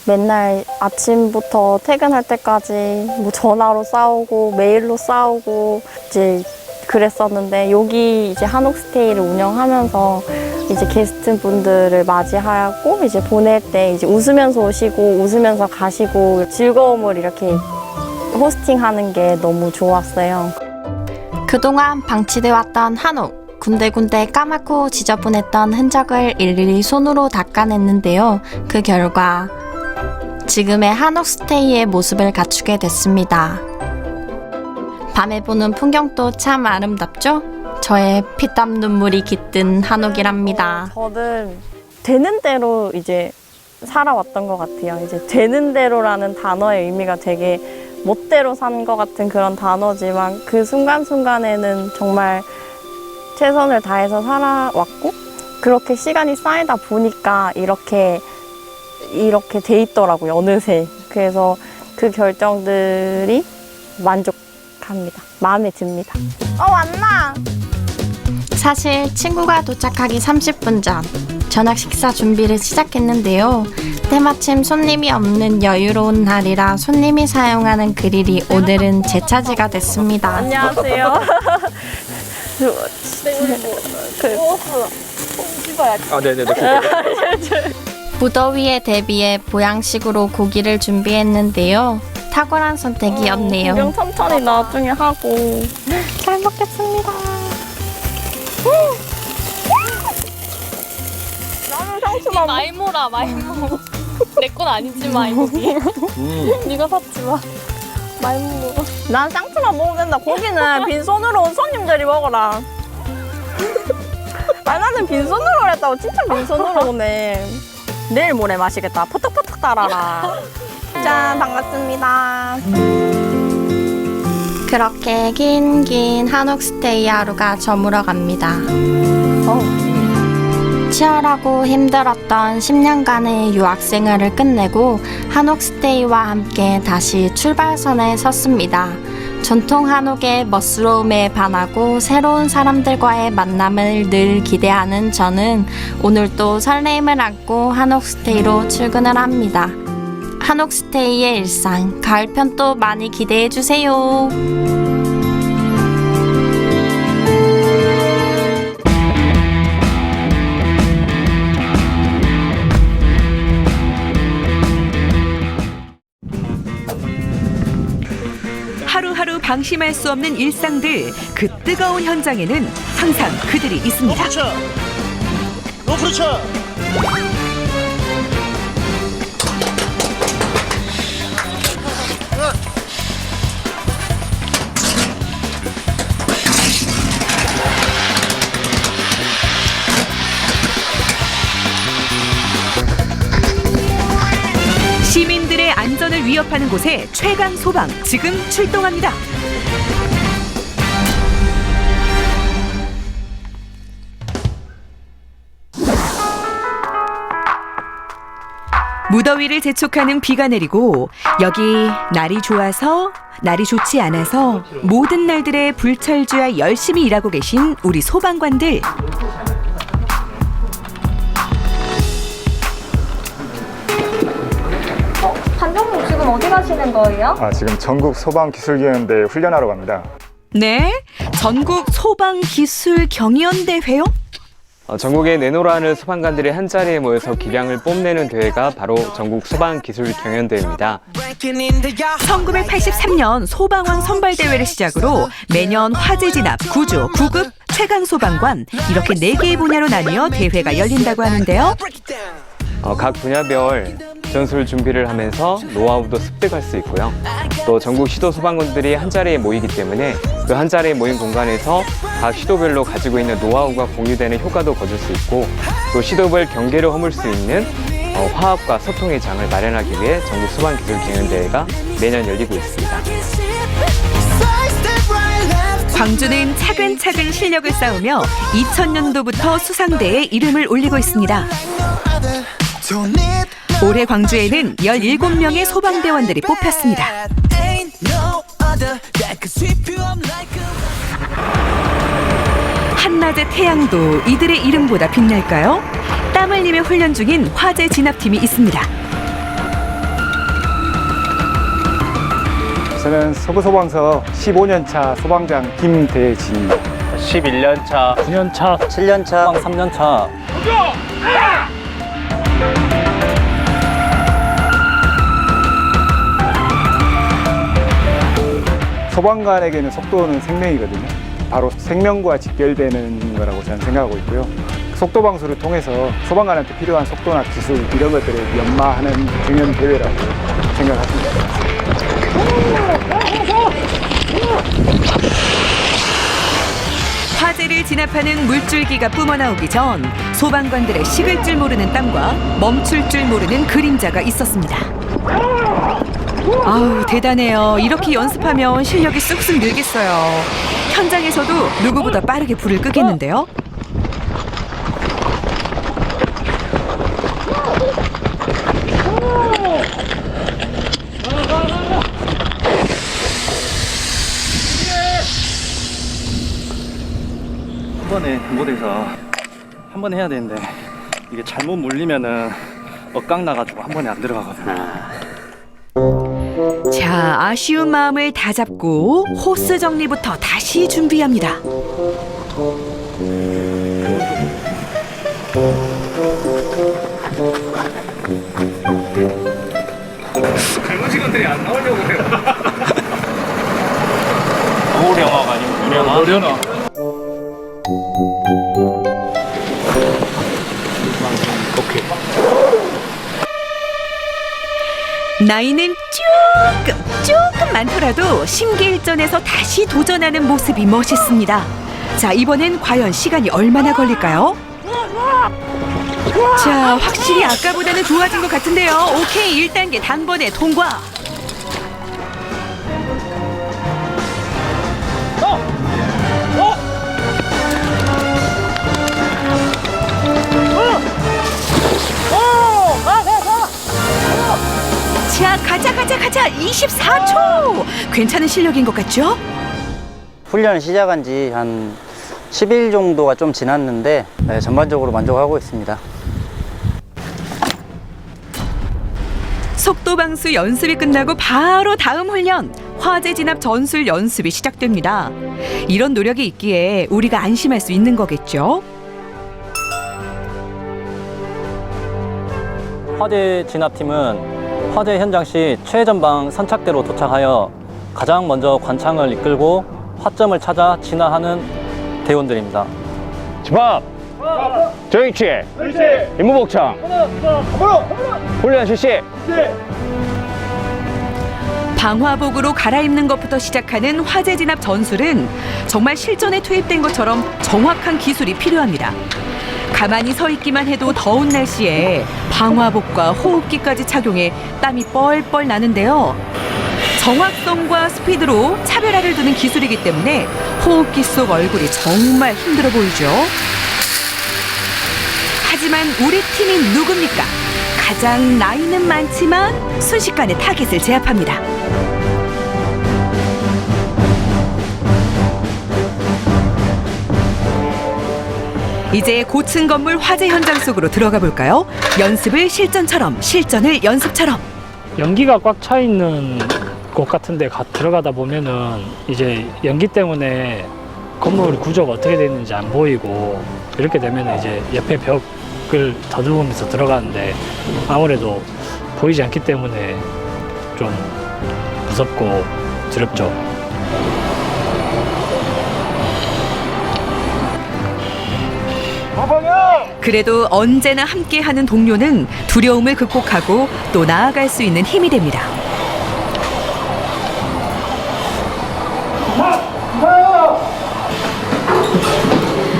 맨날 아침부터 퇴근할 때까지 뭐 전화로 싸우고 메일로 싸우고 이제 그랬었는데, 여기 이제 한옥스테이를 운영하면서 이제 게스트 분들을 맞이하고 이제 보낼 때 이제 웃으면서 오시고 웃으면서 가시고 즐거움을 이렇게 호스팅하는 게 너무 좋았어요. 그동안 방치돼 왔던 한옥, 군데군데 까맣고 지저분했던 흔적을 일일이 손으로 닦아냈는데요. 그 결과 지금의 한옥스테이의 모습을 갖추게 됐습니다. 밤에 보는 풍경도 참 아름답죠? 저의 피땀 눈물이 깃든 한옥이랍니다. 저는 되는 대로 이제 살아왔던 것 같아요. 이제 되는 대로라는 단어의 의미가 되게 멋대로 산 것 같은 그런 단어지만, 그 순간순간에는 정말 최선을 다해서 살아왔고, 그렇게 시간이 쌓이다 보니까 이렇게 돼 있더라고요, 어느새. 그래서 그 결정들이 만족합니다. 마음에 듭니다. 왔나? 사실 친구가 도착하기 30분 전 저녁 식사 준비를 시작했는데요. 때마침 손님이 없는 여유로운 날이라 손님이 사용하는 그릴이 오늘은 제 차지가 됐습니다. 안녕하세요. 무더위에 대비해 보양식으로 고기를 준비했는데요. 탁월한 선택이었네요. 구경 천천히 나중에 하고. 잘 먹겠습니다. 나는 상추만 마이모라 마이모. 내 건 아니지만 이거기. 네가 샀지만 마이모. 난 쌍추만 먹으면 된다. 고기는 빈손으로 손님들이 먹어라. 아, 나는 빈손으로 했다고 진짜 빈손으로 오네. 내일 모레 마시겠다. 포떡포떡 달아라. 짠, 반갑습니다. 그렇게 긴 한옥스테이 하루가 저물어 갑니다. 치열하고 힘들었던 10년간의 유학 생활을 끝내고 한옥스테이와 함께 다시 출발선에 섰습니다. 전통 한옥의 멋스러움에 반하고 새로운 사람들과의 만남을 늘 기대하는 저는 오늘 또 설레임을 안고 한옥스테이로 출근을 합니다. 한옥스테이의 일상, 가을편 또 많이 기대해주세요. 하루하루 방심할 수 없는 일상들, 그 뜨거운 현장에는 항상 그들이 있습니다. 노프루차! 시민들의 안전을 위협하는 곳에 최강 소방 지금 출동합니다. 무더위를 재촉하는 비가 내리고, 여기 날이 좋아서 날이 좋지 않아서 모든 날들의 불철주야 열심히 일하고 계신 우리 소방관들. 반장님 지금 어디 가시는 거예요? 지금 전국 소방기술경연대회 훈련하러 갑니다. 네? 전국 소방기술경연대회요? 전국에 내노라하는 소방관들이 한자리에 모여서 기량을 뽐내는 대회가 바로 전국 소방기술경연대회입니다. 1983년 소방왕 선발대회를 시작으로 매년 화재 진압, 구조, 구급, 최강 소방관 이렇게 4개의 분야로 나뉘어 대회가 열린다고 하는데요. 각 분야별 전술 준비를 하면서 노하우도 습득할 수 있고요. 또 전국 시도 소방관들이 한자리에 모이기 때문에 그 한자리에 모인 공간에서 각 시도별로 가지고 있는 노하우가 공유되는 효과도 거둘 수 있고, 또 시도별 경계를 허물 수 있는 화합과 소통의 장을 마련하기 위해 전국 소방기술경연대회가 매년 열리고 있습니다. 광주는 차근차근 실력을 쌓으며 2000년도부터 수상대에 이름을 올리고 있습니다. 올해 광주에는 17명의 소방대원들이 뽑혔습니다. 한낮의 태양도 이들의 이름보다 빛날까요? 땀 흘리며 훈련 중인 화재 진압팀이 있습니다. 저는 서부소방서 15년차 소방장 김대진. 11년차, 9년차, 7년차, 3년차. 소방관에게는 속도는 생명이거든요. 바로 생명과 직결되는 거라고 저는 생각하고 있고요. 속도 방수를 통해서 소방관한테 필요한 속도나 기술 이런 것들을 연마하는 경연 대회라고 생각합니다. 화재를 진압하는 물줄기가 뿜어나오기 전 소방관들의 식을 줄 모르는 땀과 멈출 줄 모르는 그림자가 있었습니다. 아우, 대단해요. 이렇게 연습하면 실력이 쑥쑥 늘겠어요. 현장에서도 누구보다 빠르게 불을 끄겠는데요. 한 번에 못해서 한 번에 해야 되는데 이게 잘못 물리면은 억강 나가지고 한 번에 안 들어가거든요. 자, 아쉬운 마음을 다잡고 호스 정리부터 다시 준비합니다. 젊은 직원들이 안 나오려고 해요. 노령화가 아니고 노령화? 노령화. 나이는 조금 많더라도 심기일전에서 다시 도전하는 모습이 멋있습니다. 자, 이번엔 과연 시간이 얼마나 걸릴까요? 자, 확실히 아까보다는 좋아진 것 같은데요. 오케이, 1단계 단번에 통과. 자, 가자. 24초. 괜찮은 실력인 것 같죠? 훈련을 시작한 지 한 10일 정도가 좀 지났는데 전반적으로 만족하고 있습니다. 속도방수 연습이 끝나고 바로 다음 훈련, 화재 진압 전술 연습이 시작됩니다. 이런 노력이 있기에 우리가 안심할 수 있는 거겠죠? 화재 진압팀은 화재 현장 시 최전방 선착대로 도착하여 가장 먼저 관창을 이끌고 화점을 찾아 진화하는 대원들입니다. 집합! 정위치! 임무 복창! 훈련 실시! 방화복으로 갈아입는 것부터 시작하는 화재 진압 전술은 정말 실전에 투입된 것처럼 정확한 기술이 필요합니다. 가만히 서 있기만 해도 더운 날씨에 방화복과 호흡기까지 착용해 땀이 뻘뻘 나는데요. 정확성과 스피드로 차별화를 두는 기술이기 때문에 호흡기 속 얼굴이 정말 힘들어 보이죠. 하지만 우리 팀이 누굽니까? 가장 나이는 많지만 순식간에 타겟을 제압합니다. 이제 고층 건물 화재 현장 속으로 들어가 볼까요? 연습을 실전처럼, 실전을 연습처럼. 연기가 꽉 차 있는 곳 같은데 들어가다 보면은 이제 연기 때문에 건물 구조가 어떻게 되어 있는지 안 보이고 이렇게 되면 이제 옆에 벽을 더듬으면서 들어가는데 아무래도 보이지 않기 때문에 좀 무섭고 두렵죠. 그래도 언제나 함께하는 동료는 두려움을 극복하고 또 나아갈 수 있는 힘이 됩니다.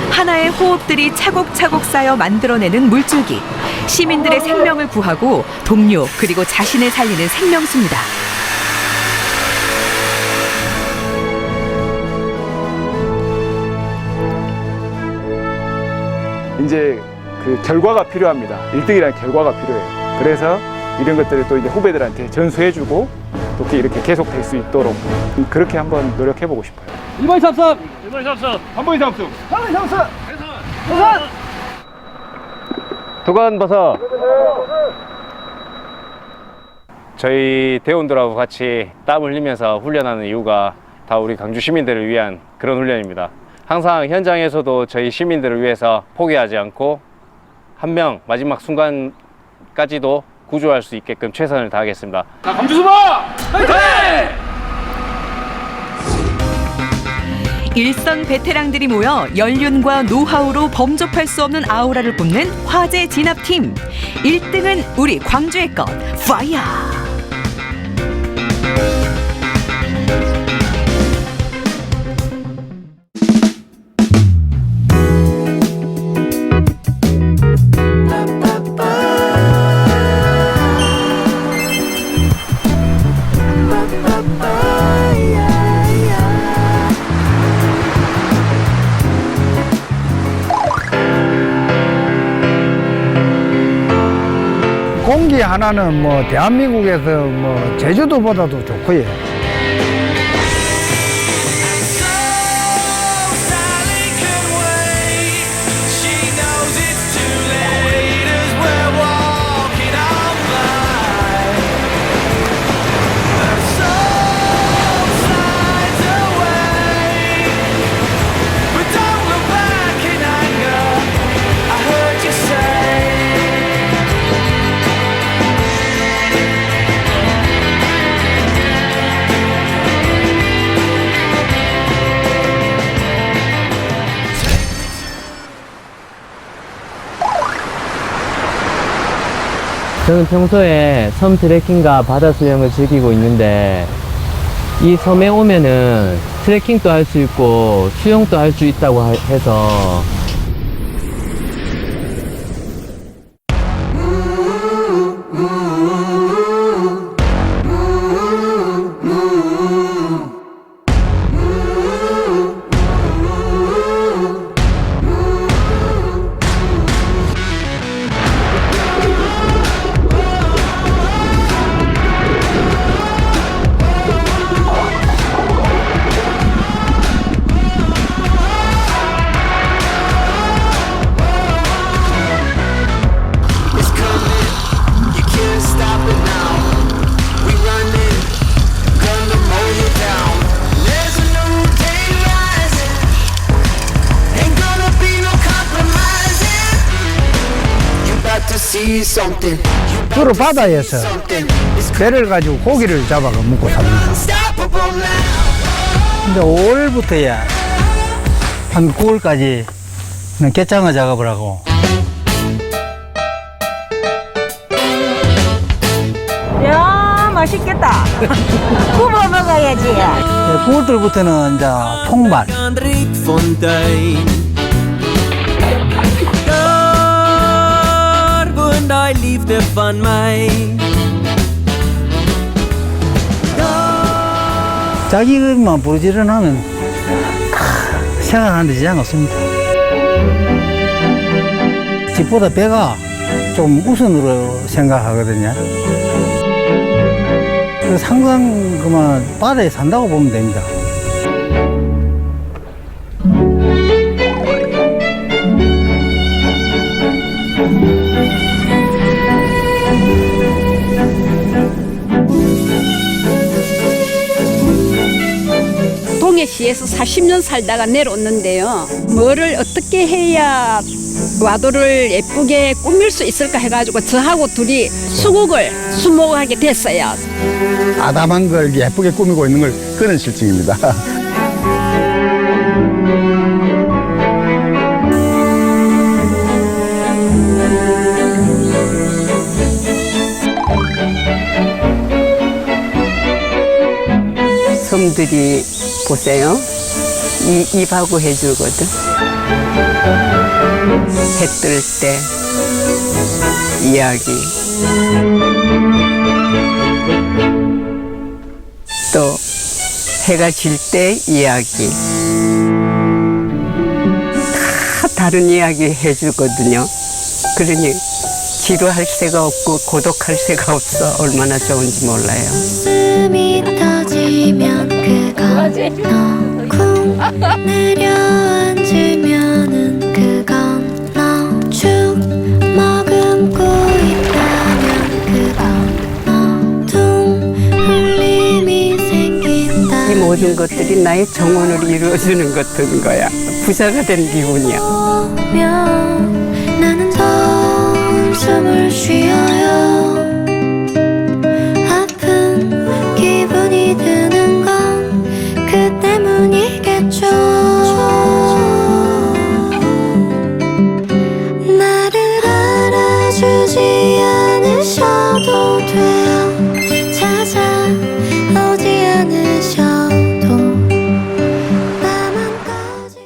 하나의 호흡들이 차곡차곡 쌓여 만들어내는 물줄기. 시민들의 생명을 구하고 동료 그리고 자신을 살리는 생명수입니다. 이제 그 결과가 필요합니다. 1등이라는 결과가 필요해요. 그래서 이런 것들을 또 이제 후배들한테 전수해주고 또 이렇게 계속될 수 있도록 그렇게 한번 노력해보고 싶어요. 1번 삽삽! 1번 삽삽! 3번이 삽삽! 3번이 삽삽! 두건 버섯. 저희 대원들하고 같이 땀 흘리면서 훈련하는 이유가 다 우리 강주 시민들을 위한 그런 훈련입니다. 항상 현장에서도 저희 시민들을 위해서 포기하지 않고 한 명 마지막 순간까지도 구조할 수 있게끔 최선을 다하겠습니다. 자, 강주수바! 화이팅! 일선 베테랑들이 모여 연륜과 노하우로 범접할 수 없는 아우라를 뽐낸 화재 진압팀. 1등은 우리 광주의 것, 파이어! 공기 하나는 뭐 대한민국에서 뭐 제주도보다도 좋고요. 저는 평소에 섬 트레킹과 바다 수영을 즐기고 있는데 이 섬에 오면은 트레킹도 할 수 있고 수영도 할 수 있다고 해서 주로 바다에서 배를 가지고 고기를 잡아가 먹고 삽니다. 근데 5월부터야 한 9월까지 갯장어 작업을 하고. 야, 맛있겠다. 구워 먹어야지. 9월달부터는 이제 통발. I leave the fun my 자기만 부르지런하면 다 생각하는데 지장 없습니다. 집보다 배가 좀 우선으로 생각하거든요. 그래서 항상 그만 바다에 산다고 보면 됩니다. 동해시에서 40년 살다가 내려왔는데요. 뭐를 어떻게 해야 와도를 예쁘게 꾸밀 수 있을까 해가지고 저하고 둘이 수국을 수목하게 됐어요. 아담한 걸 예쁘게 꾸미고 있는 걸 그런 실증입니다. 섬들이 보세요. 입하고 해주거든. 해 뜰 때 이야기, 또 해가 질 때 이야기, 다 다른 이야기 해주거든요. 그러니 지루할 새가 없고 고독할 새가 없어 얼마나 좋은지 몰라요. 숨이 터지면 그건 너쿵 내려앉으면은 그건 너쭉 머금고 있다면 그건 너둥 울림이 생긴다. 이 모든 것들이 나의 정원을 이루어주는 것인 거야. 부자가 된 기분이야. 나는 더 숨을 쉬어요. 아픈 기분이 드는 건 그 때문이겠죠. 나를 알아주지 않으셔도 돼요. 찾아오지 않으셔도 나만까지.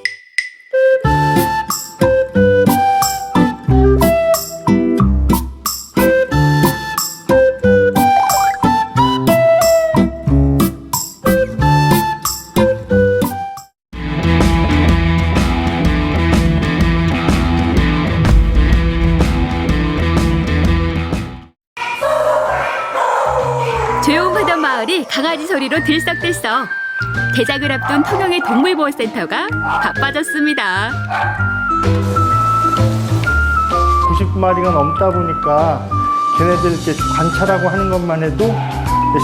조용하던 마을이 강아지 소리로 들썩들썩. 개장을 앞둔 통영의 동물보호센터가 바빠졌습니다. 90마리가 넘다 보니까 걔네들 이렇게 관찰하고 하는 것만 해도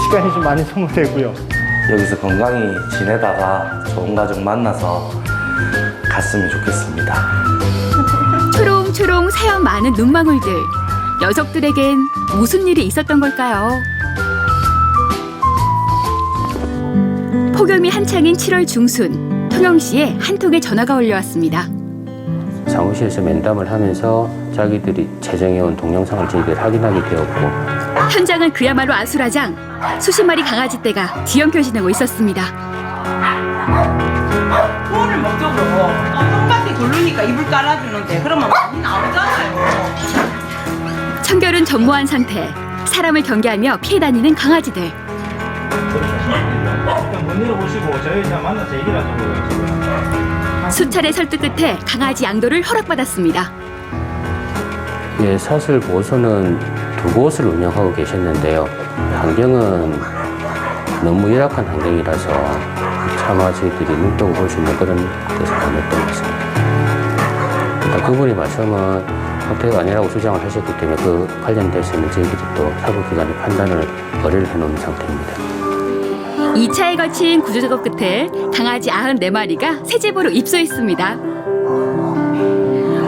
시간이 좀 많이 소모되고요. 여기서 건강히 지내다가 좋은 가족 만나서 갔으면 좋겠습니다. 초롱초롱 새어 많은 눈망울들. 녀석들에겐 무슨 일이 있었던 걸까요? 폭염이 한창인 7월 중순, 통영시에 한 통의 전화가 올려왔습니다. 사무실에서 면담을 하면서 자기들이 제정해온 동영상을 저희들이 확인하게 되었고, 현장은 그야말로 아수라장. 수십 마리 강아지 떼가 뒤엉켜지고 있었습니다. 소원을 목적으로 똥밭에 고르니까 이불 깔아주는데 그러면 많이 나오잖아요. 청결은 전무한 상태. 사람을 경계하며 피해 다니는 강아지들. 일단 문 열어보시고 저희 만나서 얘기를 하자고요. 수차례 설득 끝에 강아지 양도를 허락받았습니다. 예, 사슬 보호소는 2곳을 운영하고 계셨는데요. 환경은 너무 열악한 환경이라서 차마 저희들이 눈뜨고 볼 수 있는 그런 데서 보냈던 것 같습니다. 일단 그분의 말씀은 학대가 아니라고 주장을 하셨기 때문에 그 관련돼서는 저희들이 또 사법기관의 판단을 의뢰를 해놓은 상태입니다. 2차에 걸친 구조작업 끝에 강아지 94마리가 새 집으로 입소했습니다.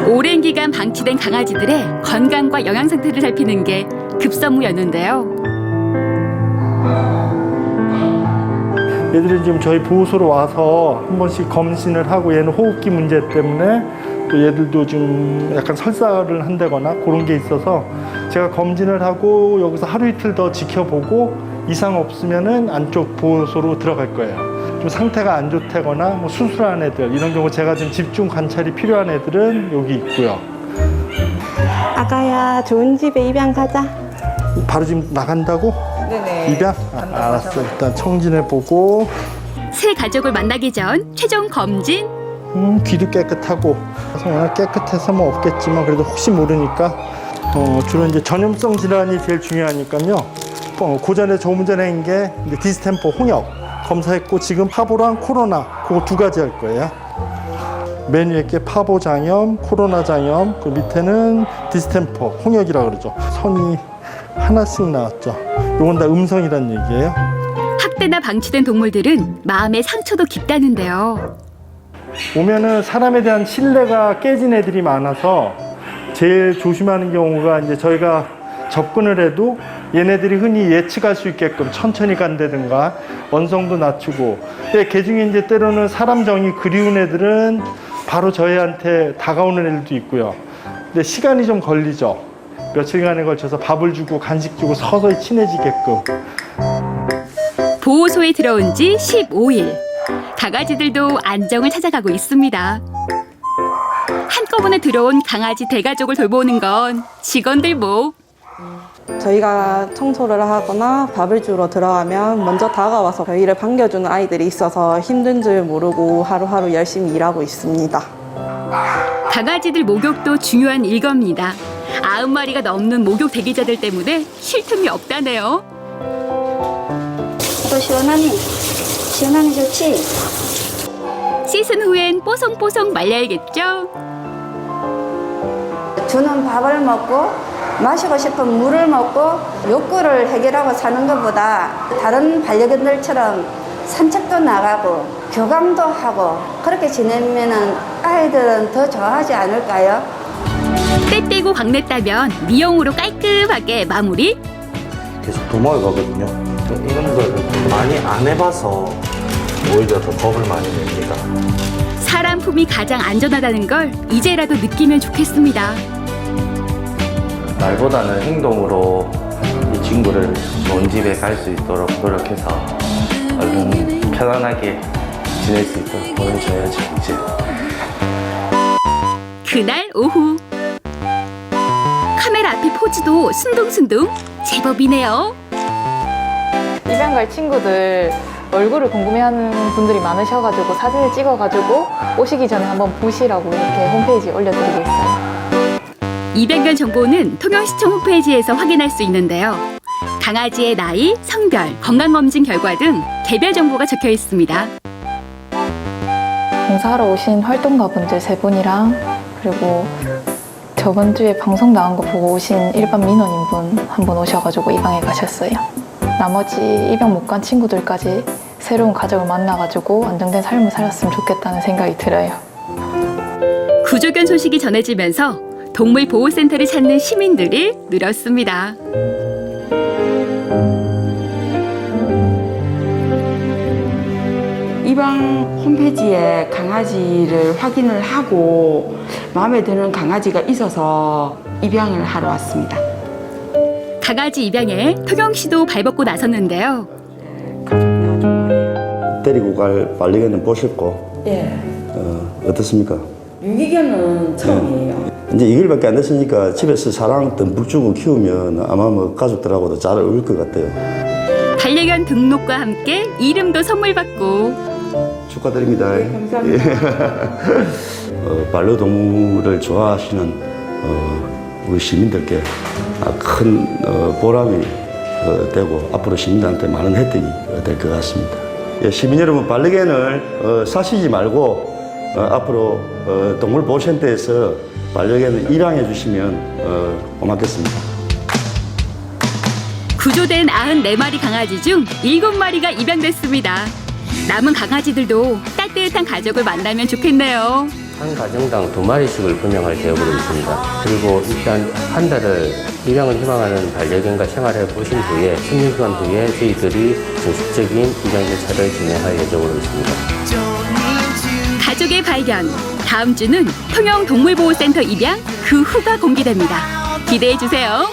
오랜 기간 방치된 강아지들의 건강과 영양 상태를 살피는 게 급선무였는데요. 얘들이 지금 저희 보호소로 와서 한 번씩 검진을 하고 얘는 호흡기 문제 때문에 또 얘들도 좀 약간 설사를 한다거나 그런 게 있어서 제가 검진을 하고 여기서 하루 이틀 더 지켜보고 이상 없으면은 안쪽 보호소로 들어갈 거예요. 좀 상태가 안 좋다거나 뭐 수술한 애들 이런 경우 제가 좀 집중 관찰이 필요한 애들은 여기 있고요. 아가야 좋은 집에 입양 가자. 바로 지금 나간다고? 네네. 입양? 알았어. 일단 청진해보고. 새 가족을 만나기 전 최종 검진. 귀도 깨끗하고 워낙 깨끗해서 뭐 없겠지만 그래도 혹시 모르니까 주로 이제 전염성 질환이 제일 중요하니까요. 고전에 조금 전에 한 게 디스템퍼 홍역 검사했고 지금 파보랑 코로나 그거 2가지 할 거예요. 맨 위에 게 파보 장염, 코로나 장염, 그 밑에는 디스템퍼 홍역이라고 그러죠. 선이 하나씩 나왔죠. 요건 다 음성이란 얘기예요. 학대나 방치된 동물들은 마음의 상처도 깊다는데요. 오면은 사람에 대한 신뢰가 깨진 애들이 많아서 제일 조심하는 경우가 이제 저희가 접근을 해도 얘네들이 흔히 예측할 수 있게끔 천천히 간다든가 언성도 낮추고, 근데 개중에 이제 때로는 사람 정이 그리운 애들은 바로 저희한테 다가오는 애들도 있고요. 근데 시간이 좀 걸리죠. 며칠간에 걸쳐서 밥을 주고 간식 주고 서서히 친해지게끔. 보호소에 들어온 지 15일. 강아지들도 안정을 찾아가고 있습니다. 한꺼번에 들어온 강아지 대가족을 돌보는 건 직원들 목. 저희가 청소를 하거나 밥을 주러 들어가면 먼저 다가와서 저희를 반겨주는 아이들이 있어서 힘든 줄 모르고 하루하루 열심히 일하고 있습니다. 강아지들 목욕도 중요한 일과입니다. 90마리가 넘는 목욕 대기자들 때문에 쉴 틈이 없다네요. 또 시원하니? 시원하니 좋지? 씻은 후엔 뽀송뽀송 말려야겠죠? 주는 밥을 먹고 마시고 싶은 물을 먹고 욕구를 해결하고 사는 것보다 다른 반려견들처럼 산책도 나가고 교감도 하고 그렇게 지내면은 아이들은 더 좋아하지 않을까요? 때 떼고 광냈다면 미용으로 깔끔하게 마무리. 계속 도망을 가거든요. 이런 걸 많이 안 해봐서 오히려 더 겁을 많이 냅니다. 사람 품이 가장 안전하다는 걸 이제라도 느끼면 좋겠습니다. 말보다는 행동으로 이 친구를 좋은 집에 갈 수 있도록 노력해서 얼른 편안하게 지낼 수 있도록 보내줘야지 이제. 그날 오후 카메라 앞에 포즈도 순둥순둥 제법이네요. 입양 갈 친구들 얼굴을 궁금해하는 분들이 많으셔가지고 사진을 찍어가지고 오시기 전에 한번 보시라고 이렇게 홈페이지에 올려드리고 있어요. 입양견 정보는 통영시청 홈페이지에서 확인할 수 있는데요. 강아지의 나이, 성별, 건강검진 결과 등 개별 정보가 적혀 있습니다. 봉사하러 오신 활동가분들 3분이랑 그리고 저번 주에 방송 나온 거 보고 오신 일반 민원인분 한 분 오셔가지고 입양에 가셨어요. 나머지 입양 못 간 친구들까지 새로운 가족을 만나가지고 안정된 삶을 살았으면 좋겠다는 생각이 들어요. 구조견 소식이 전해지면서 동물보호센터를 찾는 시민들이 늘었습니다. 입양 홈페이지에 강아지를 확인을 하고 마음에 드는 강아지가 있어서 입양을 하러 왔습니다. 강아지 입양에 통영시도 발벗고 나섰는데요. 데리고 갈 반려견은 보셨고 예. 어떻습니까? 유기견은 처음이에요. 이제 2개월밖에 안 됐으니까 집에서 사랑 듬뿍 주고 키우면 아마 뭐 가족들하고도 잘 어울릴 것 같아요. 반려견 등록과 함께 이름도 선물 받고 축하드립니다. 네, 감사합니다. 반려동물을 좋아하시는 우리 시민들께 큰 보람이 되고 앞으로 시민들한테 많은 혜택이 될 것 같습니다. 예, 시민 여러분, 반려견을 사시지 말고 앞으로 동물보호센터에서 반려견을 입양해 주시면 고맙겠습니다. 구조된 94마리 강아지 중 7마리가 입양됐습니다. 남은 강아지들도 따뜻한 가족을 만나면 좋겠네요. 한 가정당 2마리씩을 분양할 계획으로 있습니다. 그리고 일단 한 달을 입양을 희망하는 반려견과 생활해 보신 후에 16시간 후에 저희들이 정식적인 입양 절차를 진행할 예정으로 있습니다. 가족의 발견. 다음 주는 통영 동물보호센터 입양 그 후가 공개됩니다. 기대해 주세요.